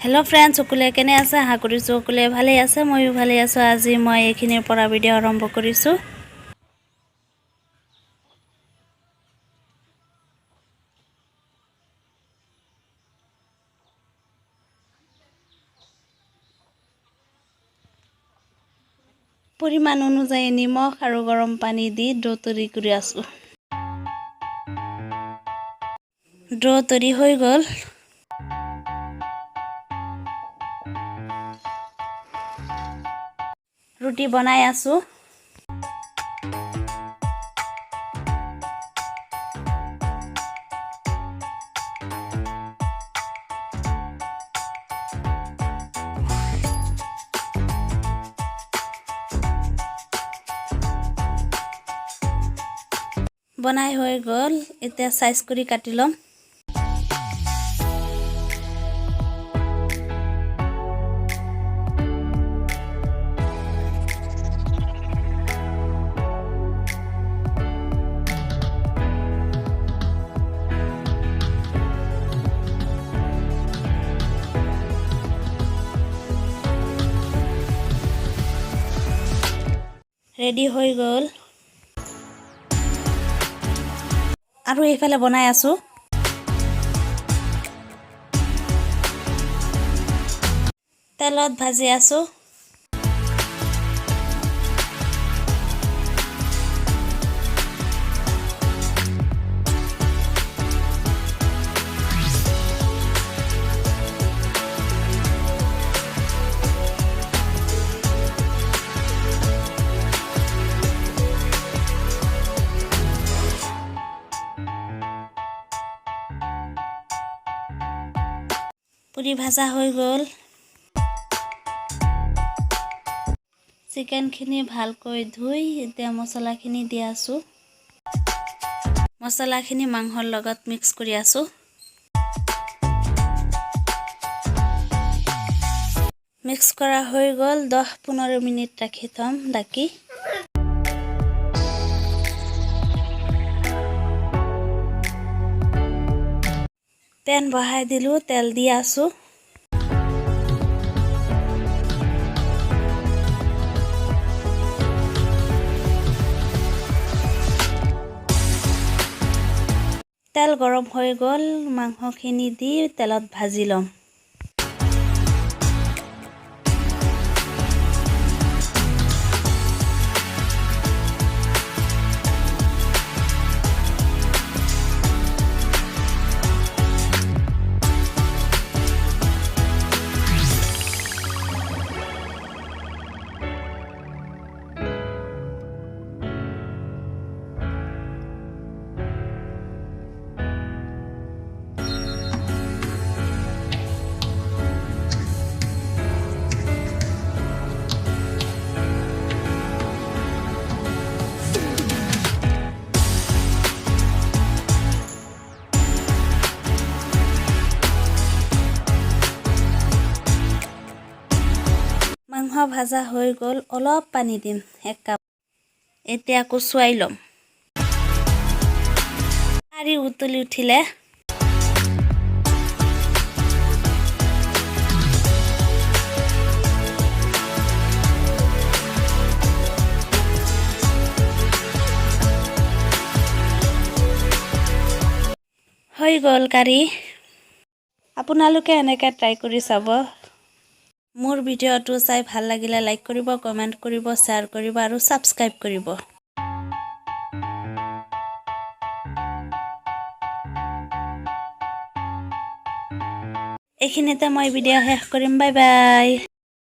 hello friends সকলে কেনে আছে আশা কৰিছো সকলে ভালে আছে মইও ভালে আছো আজি মই এখিনিৰ পৰা ভিডিও আৰম্ভ কৰিছো পৰিমাণ অনুযায়ী নিমখ আৰু গৰম পানী দি ডো তৈয়াৰ কৰি আছো ডো তৈয়াৰ হৈ গল ৰুটি বনাই আছো বনাই হৈ গল এতিয়া সাইজ কৰি কাটি লম ৰেডি হৈ গল আৰু এইফালে বনাই আছো তেলত ভাজি আছো পুরি ভাজা হৈ গল চিকেন খিনি ভালকৈ ধুই এতিয়া মছলা খিনি দি আছো মছলা খিনি মাংসৰ লগত মিক্স কৰি আছো মিক্স কৰা হৈ গল 10-15 মিনিট ৰাখি থম ঢাকি পেন বহাই দিলো তেল দি আছো তেল গৰম হৈ গল মাংসখিনি দি তেলত ভাজি লম মাংস ভাজা হৈ গল অলপ পানী দিম 1 কাপ এতিয়া কুচুৱাই লম আৰু উতলি উঠিলে হৈ গল কাৰি আপোনালোকে এনেকৈ ট্ৰাই কৰি চাব মোৰ ভিডিওটো চাই ভাল লাগিলে লাইক কৰিব কমেন্ট কৰিব শেয়াৰ কৰিব আৰু সাবস্ক্ৰাইব কৰিব এইখিনিতে মই ভিডিও শেষ কৰিম বাই বাই